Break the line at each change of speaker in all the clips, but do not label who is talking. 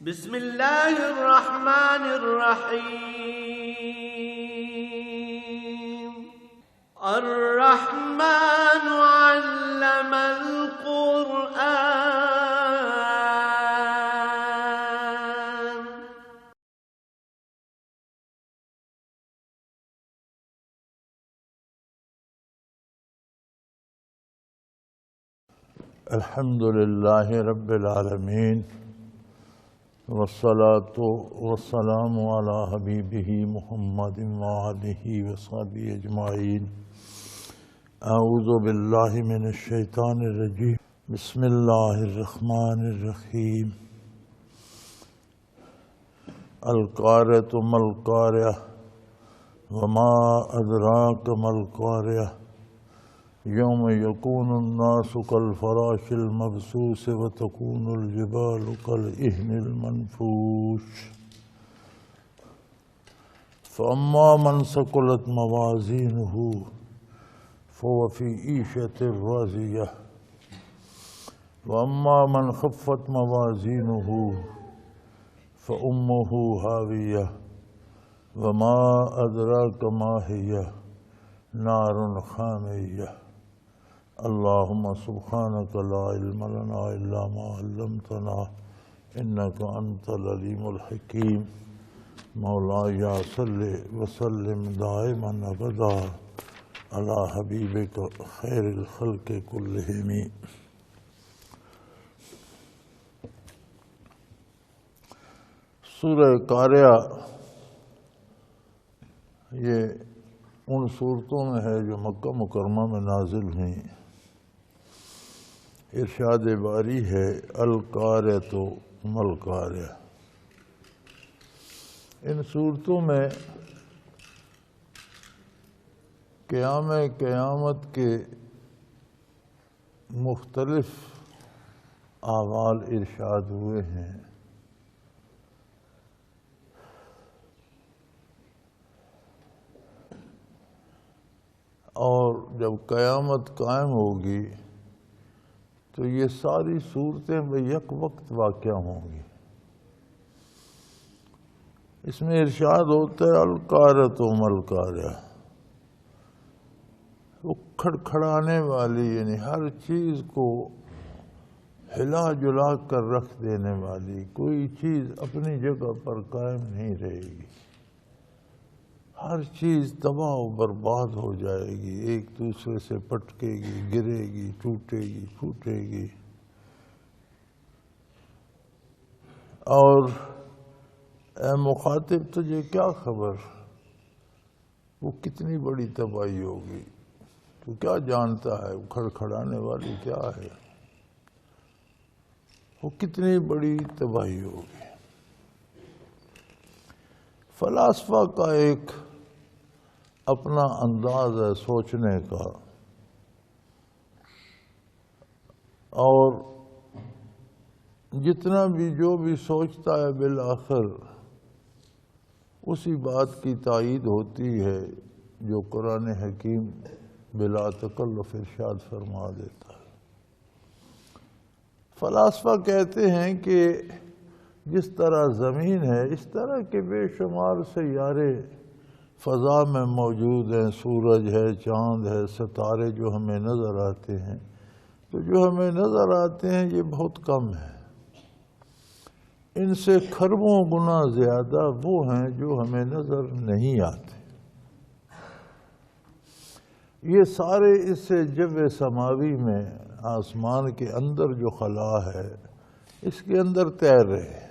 بسم اللہ الرحمن الرحیم الرحمن علم القرآن
الحمد للہ رب العالمین والصلاة والسلام علی حبیبہ محمد وآلہ وصحبہ اجمعین۔ اعوذ باللہ من الشیطان الرجیم، بسم اللہ الرحمن الرحیم۔ القاریۃ ما القاریۃ وما ادراک ما القاریۃ یوم یکون الناس کالفراش المبثوث وتکون الجبال کالعہن المنفوش فاما من ثقلت موازینہ فهو فی عیشۃ راضیہ واما من خفت موازینہ فامہ ہاویہ وما ادراک ما ہی نار حامیہ۔ اللہم سبحانک لا علم لنا الا ما علمتنا انک انت العلیم الحکیم۔ مولاي صل وسلم دائما ابدا علی حبیبک خیر الخلق کلہم۔ سورہ قاریہ یہ ان صورتوں میں ہے جو مکہ مکرمہ میں نازل ہوئیں۔ ارشاد باری ہے القاریۃ ما القاریۃ۔ ان صورتوں میں قیامت کے مختلف احوال ارشاد ہوئے ہیں۔ اور جب قیامت قائم ہوگی تو یہ ساری صورتیں بیک وقت واقع ہوں گی۔ اس میں ارشاد ہوتا ہے القاریۃ ما القاریۃ، وہ کھڑکھڑانے والی، یعنی ہر چیز کو ہلا جلا کر رکھ دینے والی، کوئی چیز اپنی جگہ پر قائم نہیں رہے گی، ہر چیز تباہ و برباد ہو جائے گی، ایک دوسرے سے پٹکے گی، گرے گی، ٹوٹے گی، پھوٹے گی۔ اور اے مخاطب تجھے کیا خبر وہ کتنی بڑی تباہی ہوگی، تو کیا جانتا ہے وہ کھڑکھڑانے والی کیا ہے، وہ کتنی بڑی تباہی ہوگی۔ فلاسفہ کا ایک اپنا انداز ہے سوچنے کا، اور جتنا بھی جو بھی سوچتا ہے بالآخر اسی بات کی تائید ہوتی ہے جو قرآن حکیم بلا تکلف ارشاد فرما دیتا ہے۔ فلاسفہ کہتے ہیں کہ جس طرح زمین ہے اس طرح کے بے شمار سیارے فضا میں موجود ہیں، سورج ہے، چاند ہے، ستارے جو ہمیں نظر آتے ہیں، تو جو ہمیں نظر آتے ہیں یہ بہت کم ہے، ان سے کھربوں گنا زیادہ وہ ہیں جو ہمیں نظر نہیں آتے۔ یہ سارے اس سے جو سماوی میں آسمان کے اندر جو خلا ہے اس کے اندر تیر رہے،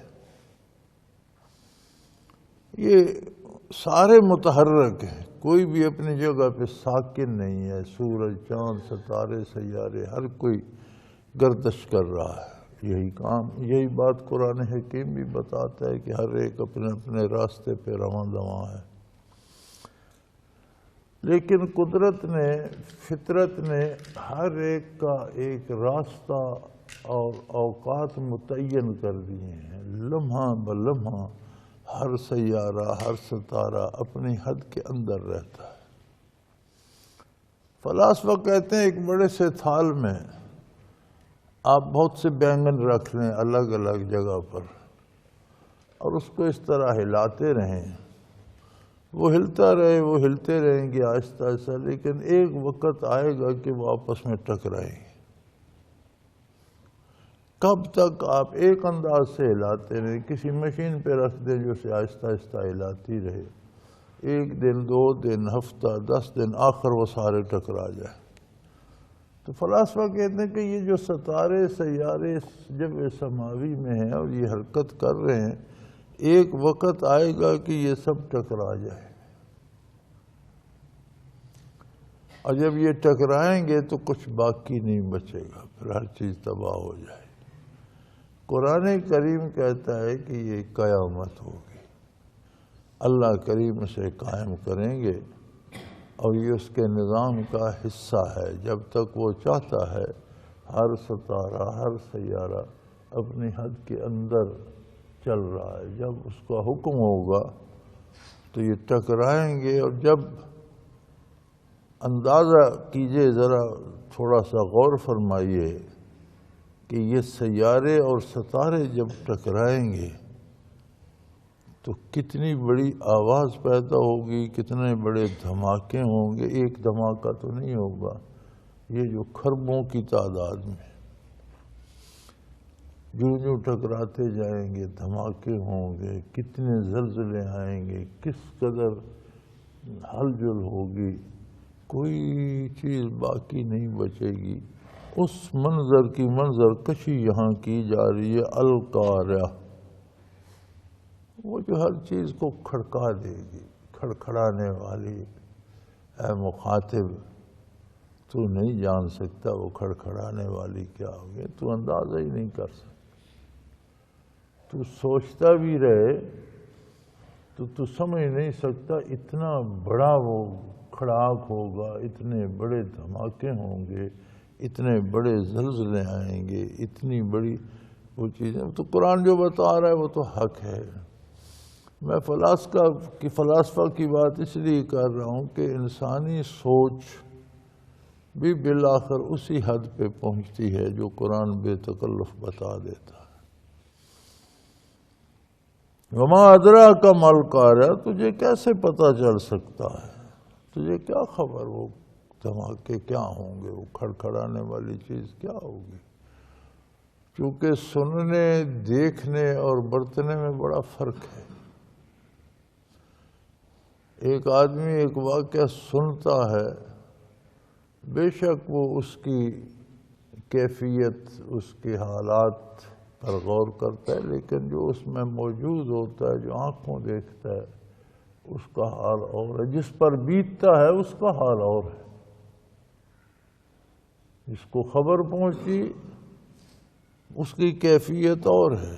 یہ سارے متحرک ہیں، کوئی بھی اپنی جگہ پہ ساکن نہیں ہے۔ سورج، چاند، ستارے، سیارے، ہر کوئی گردش کر رہا ہے، یہی بات قرآن حکیم بھی بتاتا ہے کہ ہر ایک اپنے اپنے راستے پہ رواں دواں ہے۔ لیکن قدرت نے، فطرت نے ہر ایک کا ایک راستہ اور اوقات متعین کر دیے ہیں، لمحہ بلمحہ ہر سیارہ، ہر ستارہ اپنی حد کے اندر رہتا ہے۔ فلاسفہ کہتے ہیں ایک بڑے سے تھال میں آپ بہت سے بینگن رکھ لیں الگ الگ جگہ پر، اور اس کو اس طرح ہلاتے رہیں، وہ ہلتا رہے، وہ ہلتے رہیں گے آہستہ آہستہ، لیکن ایک وقت آئے گا کہ وہ آپس میں ٹکرائیں گے۔ کب تک آپ ایک انداز سے ہلاتے رہیں، کسی مشین پہ رکھ دیں جو اسے آہستہ آہستہ ہلاتی رہے، ایک دن، 2 دن، ہفتہ، 10 دن، آخر وہ سارے ٹکرا جائیں۔ تو فلاسفہ کہتے ہیں کہ یہ جو ستارے سیارے جب سماوی میں ہیں اور یہ حرکت کر رہے ہیں، ایک وقت آئے گا کہ یہ سب ٹکرا جائے، اور جب یہ ٹکرائیں گے تو کچھ باقی نہیں بچے گا، پھر ہر چیز تباہ ہو جائے۔ قرآن کریم کہتا ہے کہ یہ قیامت ہوگی، اللہ کریم اسے قائم کریں گے، اور یہ اس کے نظام کا حصہ ہے۔ جب تک وہ چاہتا ہے ہر ستارہ، ہر سیارہ اپنی حد کے اندر چل رہا ہے، جب اس کا حکم ہوگا تو یہ ٹکرائیں گے۔ اور جب اندازہ کیجئے، ذرا تھوڑا سا غور فرمائیے کہ یہ سیارے اور ستارے جب ٹکرائیں گے تو کتنی بڑی آواز پیدا ہوگی، کتنے بڑے دھماکے ہوں گے۔ ایک دھماکہ تو نہیں ہوگا، یہ جو کھربوں کی تعداد میں جو ٹکراتے جائیں گے، دھماکے ہوں گے، کتنے زلزلے آئیں گے، کس قدر ہلچل ہوگی، کوئی چیز باقی نہیں بچے گی۔ اس منظر کی منظر کشی یہاں کی جا رہی ہے، القاریہ، وہ جو ہر چیز کو کھڑکا دے گی، کھڑکھڑانے والی۔ اے مخاطب، تو نہیں جان سکتا وہ کھڑکھڑانے والی کیا ہوگی، تو اندازہ ہی نہیں کر سکتا۔ تو سوچتا بھی رہے تو سمجھ نہیں سکتا، اتنا بڑا وہ کھڑاک ہوگا، اتنے بڑے دھماکے ہوں گے، اتنے بڑے زلزلے آئیں گے، اتنی بڑی وہ چیزیں۔ تو قرآن جو بتا رہا ہے وہ تو حق ہے۔ میں فلاسفہ کی بات اس لیے کر رہا ہوں کہ انسانی سوچ بھی بالآخر اسی حد پہ پہنچتی ہے جو قرآن بے تکلف بتا دیتا ہے۔ وما ادراک ما القاریہ، تجھے کیسے پتہ چل سکتا ہے، تجھے کیا خبر وہ دھماکے کیا ہوں گے، وہ کھڑکھڑانے والی چیز کیا ہوگی؟ چونکہ سننے، دیکھنے اور برتنے میں بڑا فرق ہے۔ ایک آدمی ایک واقعہ سنتا ہے، بے شک وہ اس کی کیفیت، اس کے حالات پر غور کرتا ہے، لیکن جو اس میں موجود ہوتا ہے، جو آنکھوں دیکھتا ہے، اس کا حال اور ہے، جس پر بیتتا ہے اس کا حال اور ہے۔ جس کو خبر پہنچی اس کی کیفیت اور ہے،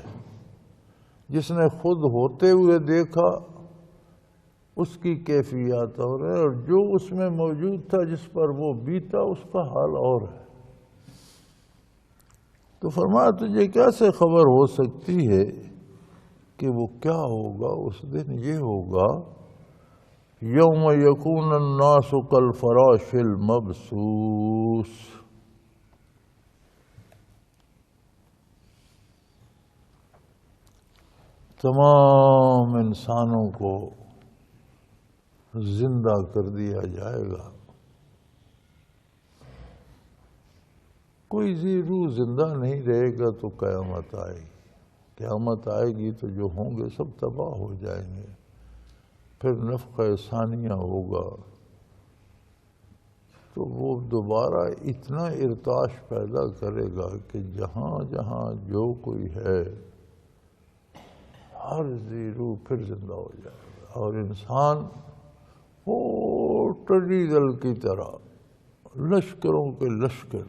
جس نے خود ہوتے ہوئے دیکھا اس کی کیفیت اور ہے، اور جو اس میں موجود تھا، جس پر وہ بیتا، اس کا حال اور ہے۔ تو فرمایا تجھے کیسے خبر ہو سکتی ہے کہ وہ کیا ہوگا؟ اس دن یہ ہوگا، یوم یکون الناس کالفراش المبثوث، تمام انسانوں کو زندہ کر دیا جائے گا، کوئی روح زندہ نہیں رہے گا تو قیامت آئے گی۔ قیامت آئے گی تو جو ہوں گے سب تباہ ہو جائیں گے، پھر نفخہ ثانیہ ہوگا، تو وہ دوبارہ اتنا ارتعاش پیدا کرے گا کہ جہاں جہاں جو کوئی ہے، ہر روح پھر زندہ ہو جائے گا، اور انسان وہ ٹڈی دل کی طرح، لشکروں کے لشکر،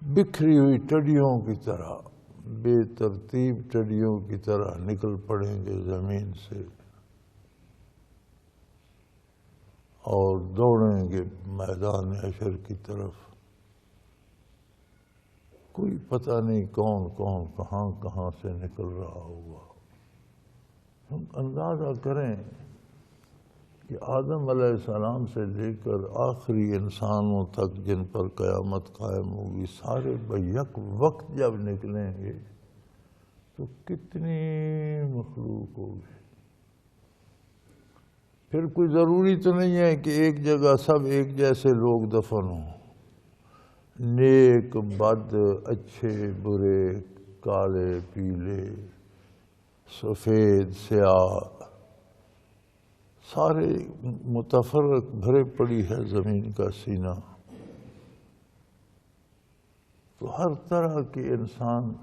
بکھری ہوئی ٹڈیوں کی طرح، بے ترتیب ٹڈیوں کی طرح نکل پڑیں گے زمین سے اور دوڑیں گے میدان حشر کی طرف۔ کوئی پتہ نہیں کون کون کہاں کہاں سے نکل رہا ہوگا۔ ہم اندازہ کریں کہ آدم علیہ السلام سے لے کر آخری انسانوں تک جن پر قیامت قائم ہوگی، سارے بیک وقت جب نکلیں گے تو کتنی مخلوق ہوگی. پھر کوئی ضروری تو نہیں ہے کہ ایک جگہ سب ایک جیسے لوگ دفن ہوں. نیک بد، اچھے برے، کالے پیلے، سفید سیاہ، سارے متفرق بھرے پڑی ہے زمین کا سینہ. تو ہر طرح کے انسان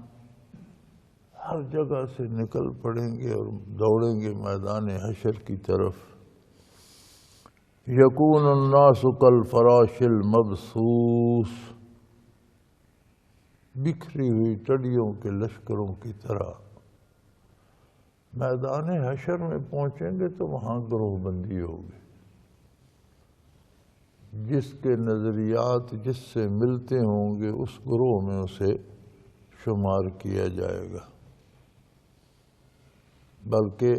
ہر جگہ سے نکل پڑیں گے اور دوڑیں گے میدان حشر کی طرف. یکون الناس کالفراش المبثوث، بکھری ہوئی ٹڈیوں کے لشکروں کی طرح. میدان حشر میں پہنچیں گے تو وہاں گروہ بندی ہوگی. جس کے نظریات جس سے ملتے ہوں گے اس گروہ میں اسے شمار کیا جائے گا. بلکہ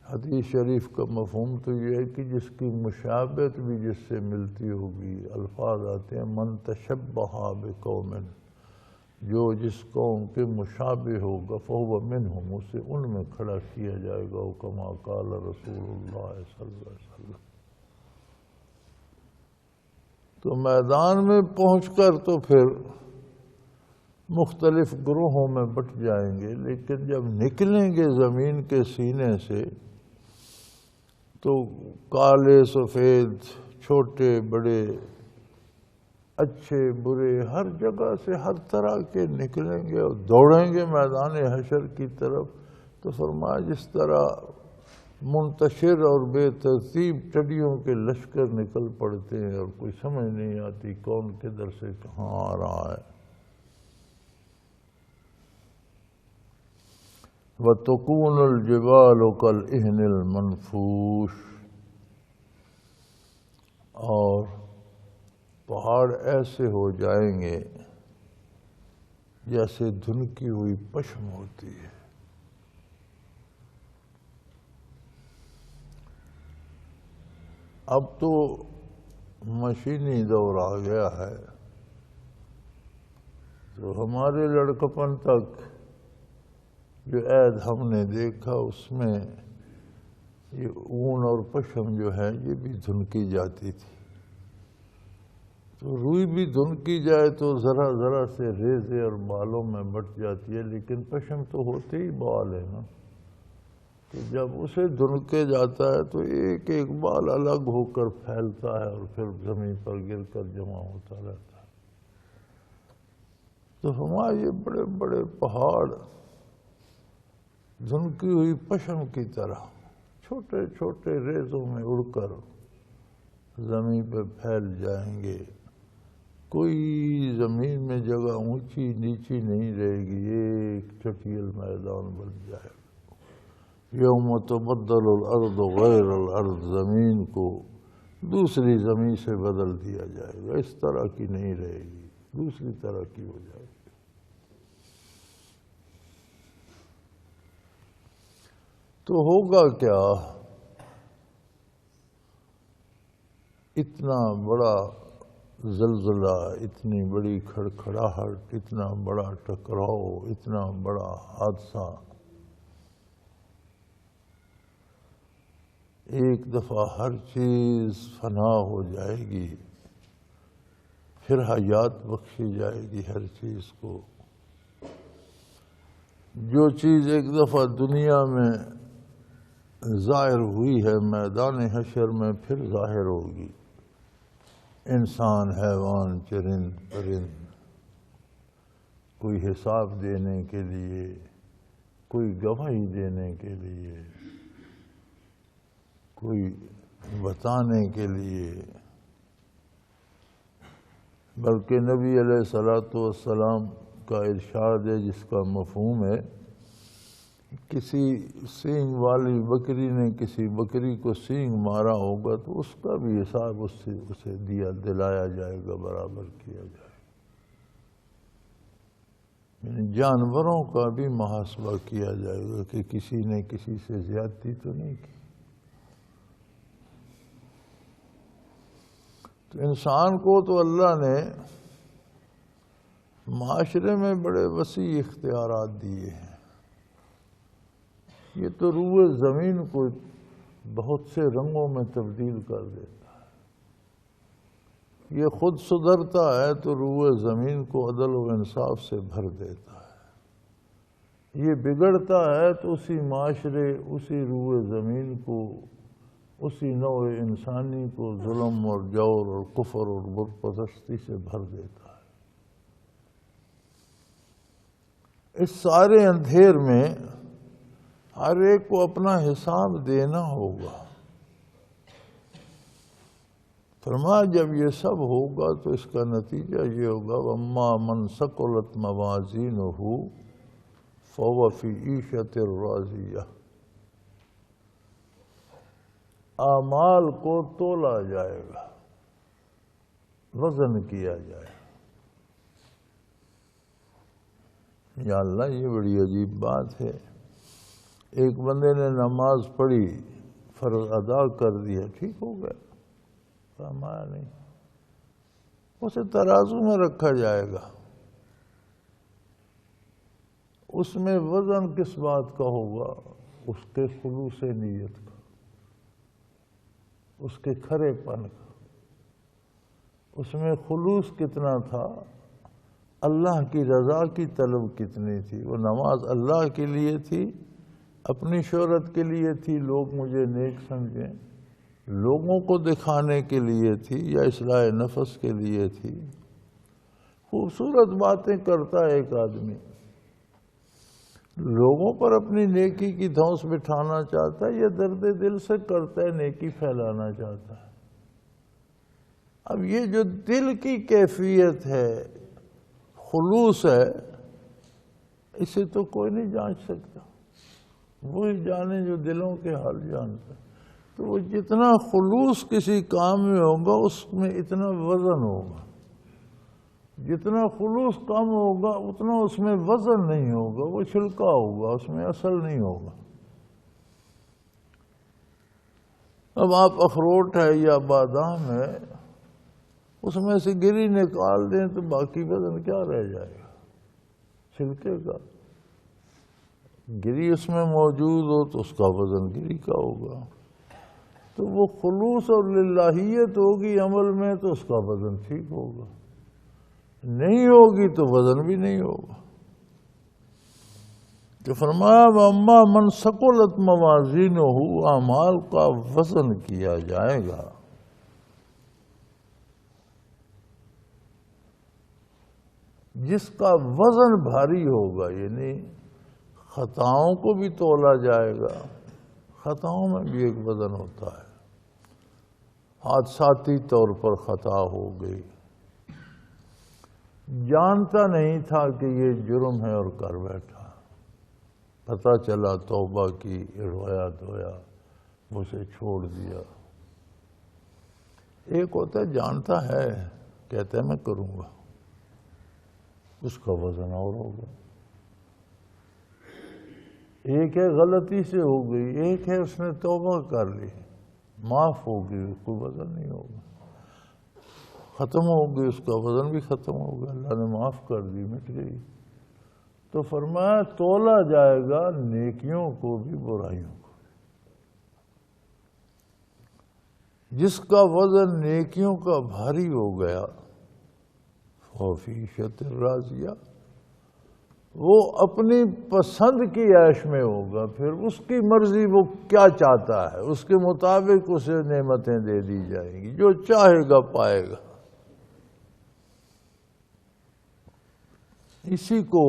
حدیث شریف کا مفہوم تو یہ ہے کہ جس کی مشابہت بھی جس سے ملتی ہوگی. الفاظ آتے ہیں من تشبہ بقوم، جو جس قوم کے مشابہ ہوگا فہو منہم، اسے ان میں کھڑا کیا جائے گا. کما قال رسول اللہ صلی اللہ علیہ وسلم. تو میدان میں پہنچ کر تو پھر مختلف گروہوں میں بٹ جائیں گے، لیکن جب نکلیں گے زمین کے سینے سے تو کالے سفید، چھوٹے بڑے، اچھے برے، ہر جگہ سے ہر طرح کے نکلیں گے اور دوڑیں گے میدان حشر کی طرف. تو فرمایا جس طرح منتشر اور بے ترتیب ٹڈیوں کے لشکر نکل پڑتے ہیں اور کوئی سمجھ نہیں آتی کون کدھر سے کہاں آ رہا ہے. وَتَكُونُ الْجِبَالُ كَالْعِهْنِ الْمَنْفُوشِ، اور پہاڑ ایسے ہو جائیں گے جیسے دھنکی ہوئی پشم ہوتی ہے. اب تو مشینی دور آ گیا ہے، تو ہمارے لڑکپن تک جو عید ہم نے دیکھا اس میں یہ اون اور پشم جو ہے یہ بھی دھنکی جاتی تھی. تو روئی بھی دھنکی جائے تو ذرا ذرا سے ریزے اور بالوں میں بٹ جاتی ہے، لیکن پشم تو ہوتے ہی بال ہے نا. تو جب اسے دھنکے جاتا ہے تو ایک ایک بال الگ ہو کر پھیلتا ہے اور پھر زمین پر گر کر جمع ہوتا رہتا ہے. تو ہمارے یہ بڑے بڑے پہاڑ دھنکی ہوئی پشم کی طرح چھوٹے چھوٹے ریزوں میں اڑ کر زمین پہ پھیل جائیں گے. کوئی زمین میں جگہ اونچی نیچی نہیں رہے گی، ایک چٹیل میدان بن جائے گا. یوم تبدل الارض غیر الارض، زمین کو دوسری زمین سے بدل دیا جائے گا. اس طرح کی نہیں رہے گی، دوسری طرح کی ہو جائے گی. تو ہوگا کیا؟ اتنا بڑا زلزلہ، اتنی بڑی کھڑکھڑاہٹ، اتنا بڑا ٹکراؤ، اتنا بڑا حادثہ ایک دفعہ ہر چیز فنا ہو جائے گی، پھر حیات بخشی جائے گی ہر چیز کو. جو چیز ایک دفعہ دنیا میں ظاہر ہوئی ہے میدان حشر میں پھر ظاہر ہوگی. انسان، حیوان، چرند پرند، کوئی حساب دینے کے لیے، کوئی گواہی دینے کے لیے، کوئی بتانے کے لیے. بلکہ نبی علیہ الصلوۃ والسلام کا ارشاد ہے جس کا مفہوم ہے کسی سینگ والی بکری نے کسی بکری کو سینگ مارا ہوگا تو اس کا بھی حساب اس سے اسے دلایا جائے گا، برابر کیا جائے گا. یعنی جانوروں کا بھی محاسبہ کیا جائے گا کہ کسی نے کسی سے زیادتی تو نہیں کی. تو انسان کو تو اللہ نے معاشرے میں بڑے وسیع اختیارات دیے ہیں. یہ تو روح زمین کو بہت سے رنگوں میں تبدیل کر دیتا ہے. یہ خود سدھرتا ہے تو روح زمین کو عدل و انصاف سے بھر دیتا ہے. یہ بگڑتا ہے تو اسی معاشرے، اسی روح زمین کو، اسی نوع انسانی کو ظلم اور جور اور کفر اور بت پرستی سے بھر دیتا ہے. اس سارے اندھیر میں ہر ایک کو اپنا حساب دینا ہوگا. فرمایا جب یہ سب ہوگا تو اس کا نتیجہ یہ ہوگا وَأَمَّا مَنْ ثَقُلَتْ مَوَازِينُهُ فَهُوَ فِي عِيشَةٍ رَاضِيَةٍ. اعمال کو تولا جائے گا، وزن کیا جائے گا. یا اللہ یہ بڑی عجیب بات ہے. ایک بندے نے نماز پڑھی، فرض ادا کر دیا، ٹھیک ہو گیا، فرمایا نہیں، اسے ترازو میں رکھا جائے گا. اس میں وزن کس بات کا ہوگا؟ اس کے خلوص نیت کا، اس کے کھرے پن کا. اس میں خلوص کتنا تھا، اللہ کی رضا کی طلب کتنی تھی. وہ نماز اللہ کے لیے تھی، اپنی شہرت کے لیے تھی، لوگ مجھے نیک سمجھیں، لوگوں کو دکھانے کے لیے تھی، یا اصلاح نفس کے لیے تھی. خوبصورت باتیں کرتا ہے ایک آدمی، لوگوں پر اپنی نیکی کی دھونس بٹھانا چاہتا ہے، یا درد دل سے کرتا ہے، نیکی پھیلانا چاہتا ہے. اب یہ جو دل کی کیفیت ہے، خلوص ہے، اسے تو کوئی نہیں جانچ سکتا. وہی جانے جو دلوں کے حال جانتا ہے. تو وہ جتنا خلوص کسی کام میں ہوگا اس میں اتنا وزن ہوگا، جتنا خلوص کم ہوگا اتنا اس میں وزن نہیں ہوگا، وہ چھلکا ہوگا، اس میں اصل نہیں ہوگا. اب آپ اخروٹ ہے یا بادام ہے، اس میں سے گری نکال دیں تو باقی وزن کیا رہ جائے گا؟ چھلکے کا. گری اس میں موجود ہو تو اس کا وزن گری کا ہوگا. تو وہ خلوص اور للہیت ہوگی عمل میں تو اس کا وزن ٹھیک ہوگا، نہیں ہوگی تو وزن بھی نہیں ہوگا. تو فرمایا وَأَمَّا مَنْ ثَقُلَتْ مَوَازِينُهُ، اعمال کا وزن کیا جائے گا. جس کا وزن بھاری ہوگا، یعنی خطاؤں کو بھی تولا جائے گا. خطاؤں میں بھی ایک وزن ہوتا ہے. حادثاتی طور پر خطا ہو گئی، جانتا نہیں تھا کہ یہ جرم ہے اور کر بیٹھا، پتہ چلا توبہ کی، رویا دھویا، اسے چھوڑ دیا. ایک ہوتا ہے جانتا ہے، کہتا ہے میں کروں گا، اس کا وزن اور ہوگا. ایک ہے غلطی سے ہو گئی، ایک ہے اس نے توبہ کر لی، معاف ہو گئی، کوئی وزن نہیں ہوگا. ختم ہو گئی، اس کا وزن بھی ختم ہو گیا، اللہ نے معاف کر دی، مٹ گئی. تو فرمایا تولا جائے گا نیکیوں کو بھی برائیوں کو. جس کا وزن نیکیوں کا بھاری ہو گیا فی عیشۃ راضیہ، وہ اپنی پسند کی عیش میں ہوگا. پھر اس کی مرضی، وہ کیا چاہتا ہے اس کے مطابق اسے نعمتیں دے دی جائیں گی، جو چاہے گا پائے گا. اسی کو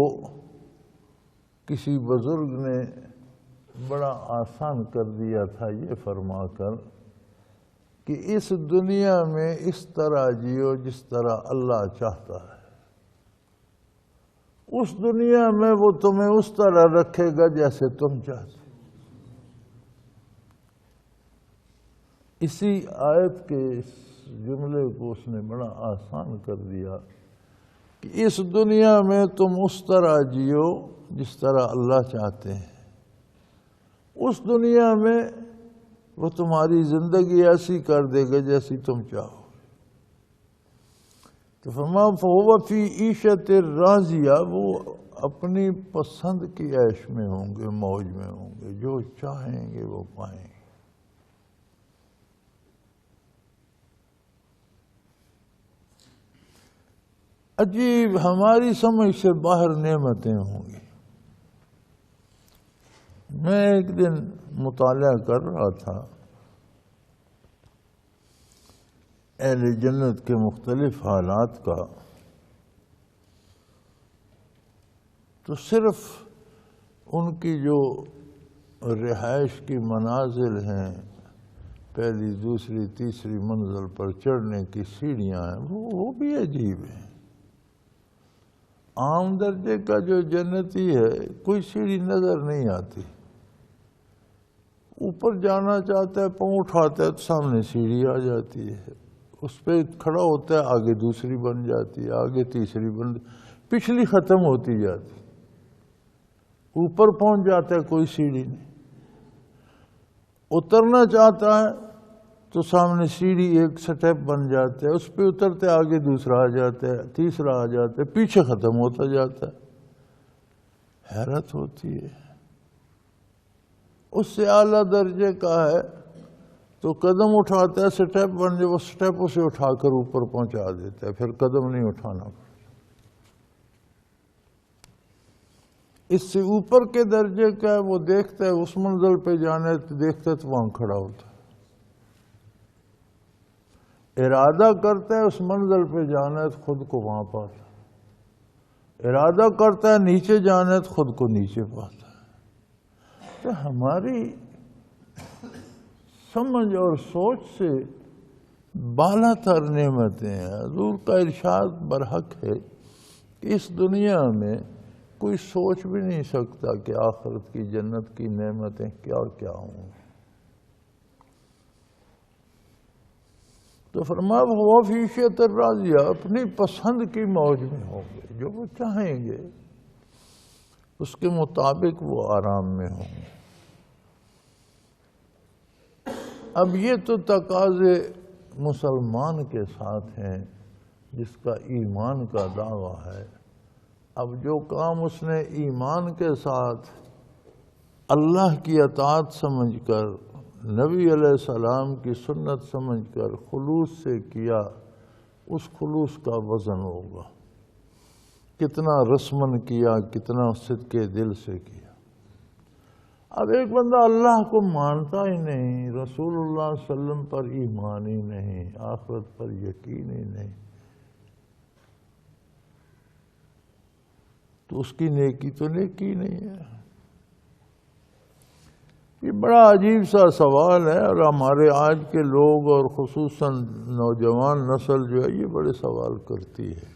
کسی بزرگ نے بڑا آسان کر دیا تھا یہ فرما کر کہ اس دنیا میں اس طرح جیو جس طرح اللہ چاہتا ہے. اس دنیا میں وہ تمہیں اس طرح رکھے گا جیسے تم چاہتے. اسی آیت کے اس جملے کو اس نے بڑا آسان کر دیا کہ اس دنیا میں تم اس طرح جیو جس طرح اللہ چاہتے ہیں. اس دنیا میں وہ تمہاری زندگی ایسی کر دے گا جیسی تم چاہو. تو فرمایا فَهُوَ فِي عِيشَةٍ رَاضِيَةٍ، وہ اپنی پسند کی عیش میں ہوں گے، موج میں ہوں گے، جو چاہیں گے وہ پائیں گے۔ عجیب، ہماری سمجھ سے باہر نعمتیں ہوں گی۔ میں ایک دن مطالعہ کر رہا تھا اہل جنت کے مختلف حالات کا، تو صرف ان کی جو رہائش کی منازل ہیں، پہلی دوسری تیسری منزل پر چڑھنے کی سیڑھیاں ہیں، وہ بھی عجیب ہیں۔ عام درجے کا جو جنتی ہے کوئی سیڑھی نظر نہیں آتی، اوپر جانا چاہتا ہے، پاؤں اٹھاتا ہے تو سامنے سیڑھی آ جاتی ہے، اس پہ کھڑا ہوتا ہے، آگے دوسری بن جاتی ہے، آگے تیسری پچھلی ختم ہوتی جاتی، اوپر پہنچ جاتا ہے کوئی سیڑھی نہیں، اترنا چاہتا ہے تو سامنے سیڑھی ایک سٹیپ بن جاتا ہے، اس پہ اترتے آگے دوسرا آ جاتا ہے، تیسرا آ جاتا ہے، پیچھے ختم ہوتا جاتا ہے۔ حیرت ہوتی ہے، اس سے اعلیٰ درجے کا ہے تو قدم اٹھاتا ہے، سٹیپ بن جائے، وہ سٹیپ اسے اٹھا کر اوپر پہنچا دیتا ہے، پھر قدم نہیں اٹھانا پڑتا۔ اس سے اوپر کے درجے کا ہے، وہ دیکھتا ہے اس منزل پہ جانا ہے تو دیکھتا ہے تو وہاں کھڑا ہوتا ہے، ارادہ کرتا ہے اس منزل پہ جانا ہے تو خود کو وہاں پاتا ہے، ارادہ کرتا ہے نیچے جانا ہے تو خود کو نیچے پاتا ہے۔ تو ہماری سمجھ اور سوچ سے بالا تر نعمتیں ہیں۔ حضور کا ارشاد برحق ہے کہ اس دنیا میں کوئی سوچ بھی نہیں سکتا کہ آخرت کی جنت کی نعمتیں کیا کیا ہوں۔ تو فرمایا وہ فی عیشۃ راضیہ، اپنی پسند کی موج میں ہوں گے، جو وہ چاہیں گے اس کے مطابق وہ آرام میں ہوں گے۔ اب یہ تو تقاضے مسلمان کے ساتھ ہیں جس کا ایمان کا دعویٰ ہے۔ اب جو کام اس نے ایمان کے ساتھ اللہ کی اطاعت سمجھ کر، نبی علیہ السلام کی سنت سمجھ کر خلوص سے کیا، اس خلوص کا وزن ہوگا، کتنا رسمن کیا، کتنا صدقے دل سے کیا۔ اب ایک بندہ اللہ کو مانتا ہی نہیں، رسول اللہ صلی اللہ علیہ وسلم پر ایمان ہی نہیں، آخرت پر یقین ہی نہیں، تو اس کی نیکی تو نیکی نہیں ہے۔ یہ بڑا عجیب سا سوال ہے، اور ہمارے آج کے لوگ اور خصوصاً نوجوان نسل جو ہے یہ بڑے سوال کرتی ہے۔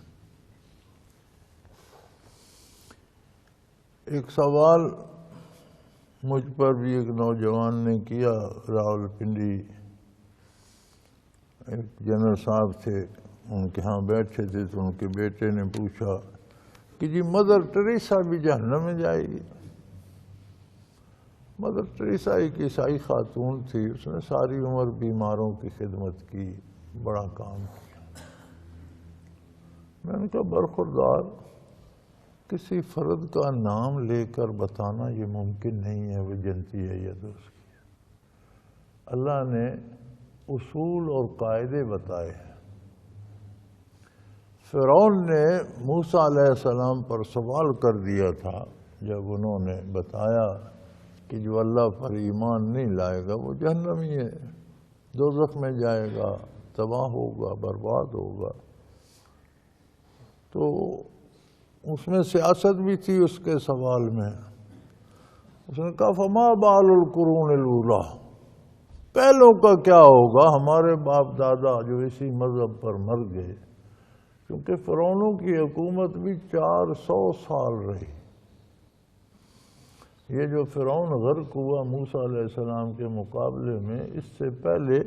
ایک سوال مجھ پر بھی ایک نوجوان نے کیا، راولپنڈی ایک جنرل صاحب تھے، ان کے ہاں بیٹھے تھے، تو ان کے بیٹے نے پوچھا کہ جی مدر ٹریسا بھی جہنم میں جائے گی؟ مدر ٹریسا ایک عیسائی خاتون تھی، اس نے ساری عمر بیماروں کی خدمت کی، بڑا کام کیا۔ میں نے کہا برخوردار، کسی فرد کا نام لے کر بتانا یہ ممکن نہیں ہے وہ جنتی ہے یا دوست کی۔ اللہ نے اصول اور قاعدے بتائے ہیں۔ فرعون نے موسیٰ علیہ السلام پر سوال کر دیا تھا جب انہوں نے بتایا کہ جو اللہ پر ایمان نہیں لائے گا وہ جہنمی ہے، دوزخ میں جائے گا، تباہ ہوگا، برباد ہوگا۔ تو اس میں سیاست بھی تھی اس کے سوال میں۔ اس نے کہا فما بال القرون الاولیٰ، پہلوں کا کیا ہوگا؟ ہمارے باپ دادا جو اسی مذہب پر مر گئے، کیونکہ فرعونوں کی حکومت بھی 400 سال رہی۔ یہ جو فرعون غرق ہوا موسیٰ علیہ السلام کے مقابلے میں، اس سے پہلے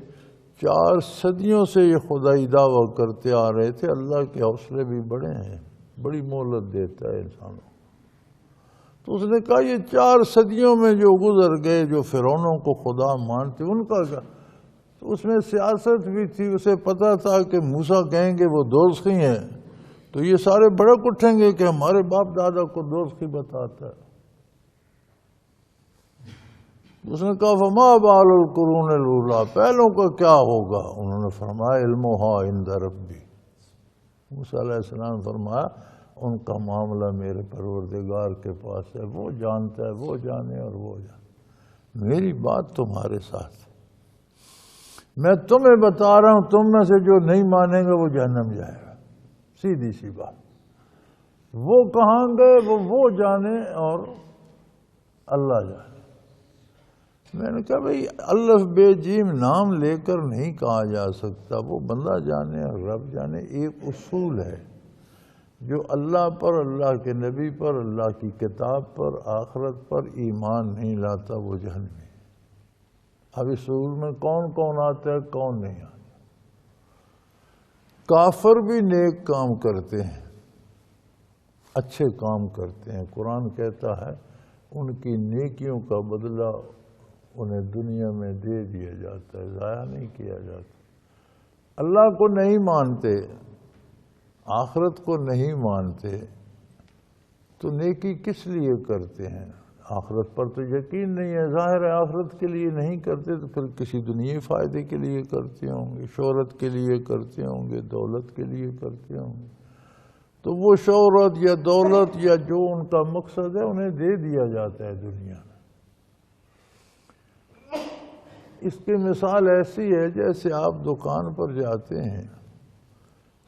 4 صدیوں سے یہ خدائی دعویٰ کرتے آ رہے تھے۔ اللہ کے حوصلے بھی بڑے ہیں، بڑی مہلت دیتا ہے انسانوں۔ تو اس نے کہا یہ 4 صدیوں میں جو گزر گئے، جو فرعونوں کو خدا مانتے، ان کا کیا؟ تو اس میں سیاست بھی تھی، اسے پتا تھا کہ موسیٰ کہیں گے وہ دوزخی ہیں، تو یہ سارے بڑک اٹھیں گے کہ ہمارے باپ دادا کو دوزخی بتاتا ہے۔ اس نے کہا فما بال القرون الاولیٰ، پہلوں کا کیا ہوگا؟ انہوں نے فرمایا علمھا عند ربی، موسیٰ علیہ السلام نے فرمایا ان کا معاملہ میرے پروردگار کے پاس ہے، وہ جانتا ہے، وہ جانے اور وہ جانے، میری بات تمہارے ساتھ ہے، میں تمہیں بتا رہا ہوں، تم میں سے جو نہیں مانیں گے وہ جہنم جائے گا، سیدھی سی بات۔ وہ کہاں گئے وہ جانے اور اللہ جانے۔ میں نے کہا بھئی الف بے جیم نام لے کر نہیں کہا جا سکتا، وہ بندہ جانے اور رب جانے، ایک اصول ہے جو اللہ پر، اللہ کے نبی پر، اللہ کی کتاب پر، آخرت پر ایمان نہیں لاتا وہ جہنمی۔ اب اس اصول میں کون کون آتا ہے، کون نہیں آتا؟ کافر بھی نیک کام کرتے ہیں، اچھے کام کرتے ہیں، قرآن کہتا ہے ان کی نیکیوں کا بدلہ انہیں دنیا میں دے دیا جاتا ہے، ضائع نہیں کیا جاتا۔ اللہ کو نہیں مانتے، آخرت کو نہیں مانتے تو نیکی کس لیے کرتے ہیں؟ آخرت پر تو یقین نہیں ہے، ظاہر ہے آخرت کے لیے نہیں کرتے تو پھر کسی دنیائی فائدے کے لیے کرتے ہوں گے، شہرت کے لیے کرتے ہوں گے، دولت کے لیے کرتے ہوں گے، تو وہ شہرت یا دولت یا جو ان کا مقصد ہے انہیں دے دیا جاتا ہے دنیا میں۔ اس کی مثال ایسی ہے جیسے آپ دکان پر جاتے ہیں،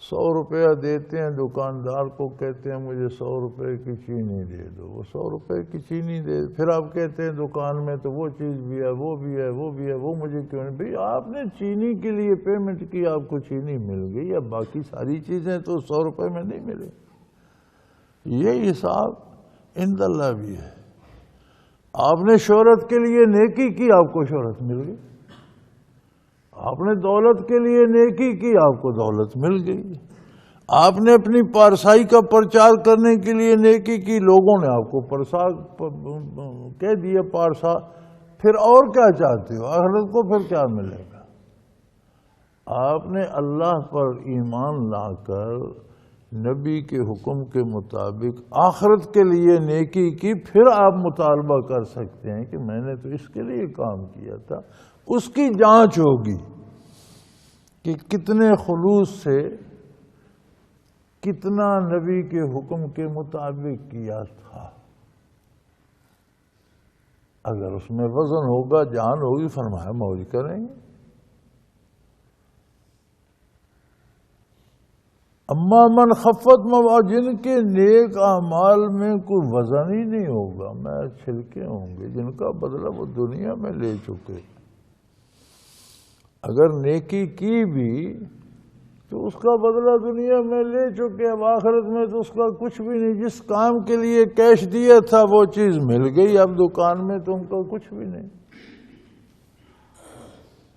100 روپیہ دیتے ہیں، دکاندار کو کہتے ہیں مجھے 100 روپے کی چینی دے دو، وہ 100 روپے کی چینی دے، پھر آپ کہتے ہیں دکان میں تو وہ چیز بھی ہے، وہ بھی ہے، وہ بھی ہے، وہ مجھے کیوں نہیں؟ بھئی آپ نے چینی کے لیے پیمنٹ کی، آپ کو چینی مل گئی، یا باقی ساری چیزیں تو 100 روپے میں نہیں ملے۔ یہ حساب عند اللہ بھی ہے۔ آپ نے شہرت کے لیے نیکی کی، آپ کو شہرت مل گئی، آپ نے دولت کے لیے نیکی کی، آپ کو دولت مل گئی، آپ نے اپنی پارسائی کا پرچار کرنے کے لیے نیکی کی، لوگوں نے آپ کو کہہ دیا پارسا، پھر اور کیا چاہتے ہو؟ آخرت کو پھر کیا ملے گا؟ آپ نے اللہ پر ایمان لا کر نبی کے حکم کے مطابق آخرت کے لیے نیکی کی، پھر آپ مطالبہ کر سکتے ہیں کہ میں نے تو اس کے لیے کام کیا تھا۔ اس کی جانچ ہوگی کہ کتنے خلوص سے کتنا نبی کے حکم کے مطابق کیا تھا۔ اگر اس میں وزن ہوگا، جان ہوگی، فرمایا موج کریں گے۔ اما من خفت جن کے نیک اعمال میں کوئی وزن ہی نہیں ہوگا، میں چھلکے ہوں گے، جن کا بدلہ وہ دنیا میں لے چکے۔ اگر نیکی کی بھی تو اس کا بدلہ دنیا میں لے چکے، اب آخرت میں تو اس کا کچھ بھی نہیں۔ جس کام کے لیے کیش دیا تھا وہ چیز مل گئی، اب دکان میں تم کو کچھ بھی نہیں۔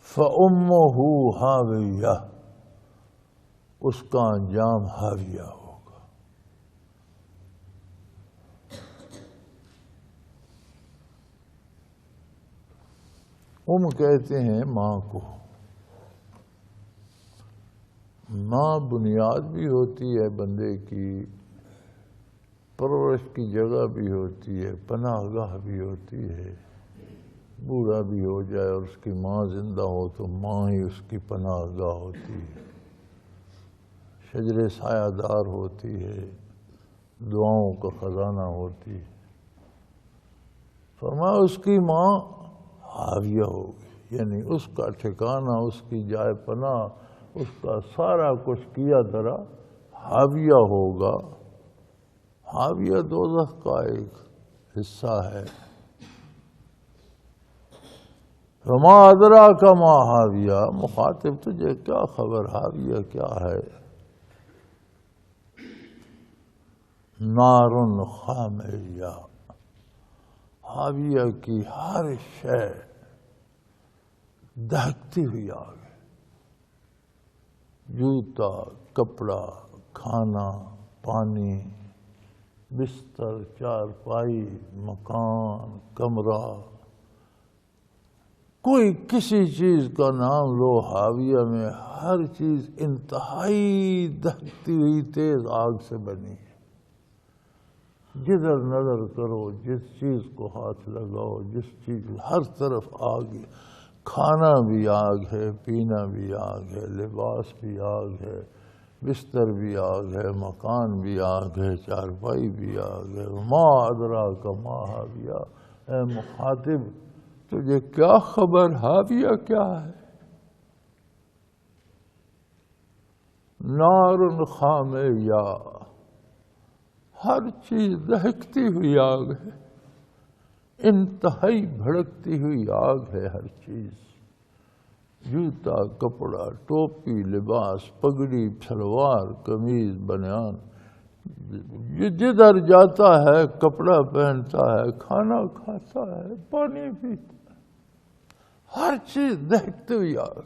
فَأُمُّهُ ہاویہ، اس کا انجام ہاویہ ہوگا۔ کہتے ہیں ماں کو، ماں بنیاد بھی ہوتی ہے بندے کی، پرورش کی جگہ بھی ہوتی ہے، پناہ گاہ بھی ہوتی ہے۔ بوڑھا بھی ہو جائے اور اس کی ماں زندہ ہو تو ماں ہی اس کی پناہ گاہ ہوتی ہے، شجر سایہ دار ہوتی ہے، دعاؤں کا خزانہ ہوتی ہے۔ فرمایا اس کی ماں حاویہ ہوگی، یعنی اس کا ٹھکانہ، اس کی جائے پناہ، اس کا سارا کچھ کیا درا حاویہ ہوگا۔ حاویہ دوزخ کا ایک حصہ ہے۔ وما ادراک ما حاویہ، مخاطب تجھے کیا خبر حاویہ کیا ہے؟ نار خامیہ، حاویہ کی ہر شے دہکتی ہوئی آگ ہے۔ جوتا، کپڑا، کھانا، پانی، بستر، چارپائی، مکان، کمرہ، کوئی کسی چیز کا نام لو حاویہ میں، ہر چیز انتہائی دہکتی ہوئی تیز آگ سے بنی ہے۔ جدھر نظر کرو، جس چیز کو ہاتھ لگاؤ، جس چیز، ہر طرف آگ ہے۔ کھانا بھی آگ ہے، پینا بھی آگ ہے، لباس بھی آگ ہے، بستر بھی آگ ہے، مکان بھی آگ ہے، چارپائی بھی آگ ہے۔ ما ادراک ما حاویہ، اے مخاطب تجھے کیا خبر حاویہ کیا ہے؟ نار خامیہ، ہر چیز دہکتی ہوئی آگ ہے، انتہائی بھڑکتی ہوئی آگ ہے ہر چیز۔ جوتا، کپڑا، ٹوپی، لباس، پگڑی، شلوار، قمیض، بنیان، جدھر جاتا ہے کپڑا پہنتا ہے، کھانا کھاتا ہے، پانی پیتا ہے، ہر چیز دہکتی ہوئی آگ۔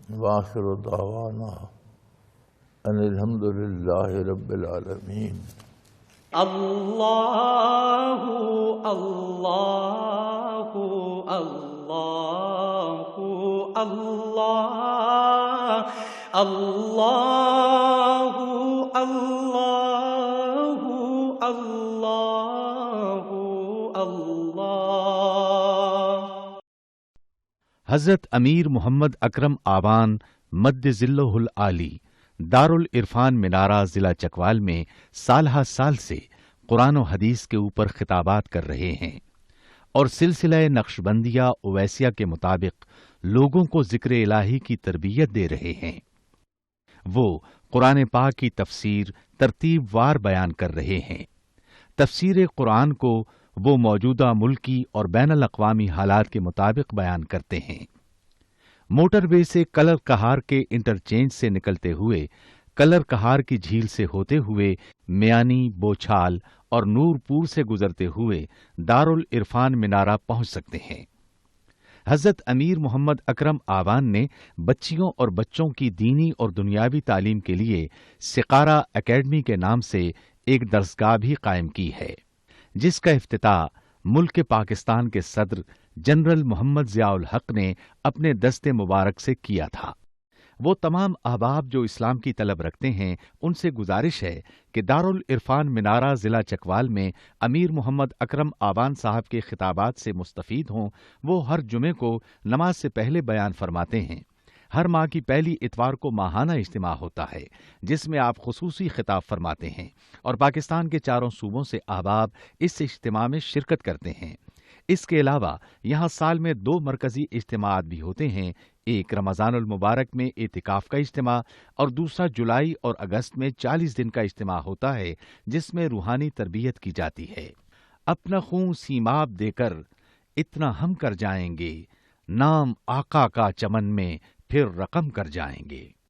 وآخر دعوانا ان الحمد للہ رب العالمین۔
اللہ اللہ اللہ اللہ اللہ اللہ اللہ اللہ۔
حضرت امیر محمد اکرم آوان مد ظلہ العالی دارالعرفان منارہ ضلع چکوال میں سالہ سال سے قرآن و حدیث کے اوپر خطابات کر رہے ہیں اور سلسلہ نقشبندیہ اویسیہ کے مطابق لوگوں کو ذکر الہی کی تربیت دے رہے ہیں۔ وہ قرآن پاک کی تفسیر ترتیب وار بیان کر رہے ہیں۔ تفسیر قرآن کو وہ موجودہ ملکی اور بین الاقوامی حالات کے مطابق بیان کرتے ہیں۔ موٹر وے سے کلر کہار کے انٹرچینج سے نکلتے ہوئے کلر کہار کی جھیل سے ہوتے ہوئے میانی، بوچھال اور نور پور سے گزرتے ہوئے دارالعرفان منارہ پہنچ سکتے ہیں۔ حضرت امیر محمد اکرم آوان نے بچیوں اور بچوں کی دینی اور دنیاوی تعلیم کے لیے سقارہ اکیڈمی کے نام سے ایک درسگاہ بھی قائم کی ہے، جس کا افتتاح ملک پاکستان کے صدر جنرل محمد ضیاء الحق نے اپنے دست مبارک سے کیا تھا۔ وہ تمام احباب جو اسلام کی طلب رکھتے ہیں ان سے گزارش ہے کہ دارالعرفان منارہ ضلع چکوال میں امیر محمد اکرم آوان صاحب کے خطابات سے مستفید ہوں۔ وہ ہر جمعے کو نماز سے پہلے بیان فرماتے ہیں۔ ہر ماہ کی پہلی اتوار کو ماہانہ اجتماع ہوتا ہے جس میں آپ خصوصی خطاب فرماتے ہیں اور پاکستان کے چاروں صوبوں سے احباب اس اجتماع میں شرکت کرتے ہیں۔ اس کے علاوہ یہاں سال میں 2 مرکزی اجتماعات بھی ہوتے ہیں، ایک رمضان المبارک میں اعتکاف کا اجتماع اور دوسرا جولائی اور اگست میں 40 دن کا اجتماع ہوتا ہے جس میں روحانی تربیت کی جاتی ہے۔ اپنا خون سیماب دے کر اتنا ہم کر جائیں گے، نام آقا کا چمن میں پھر رقم کر جائیں گے۔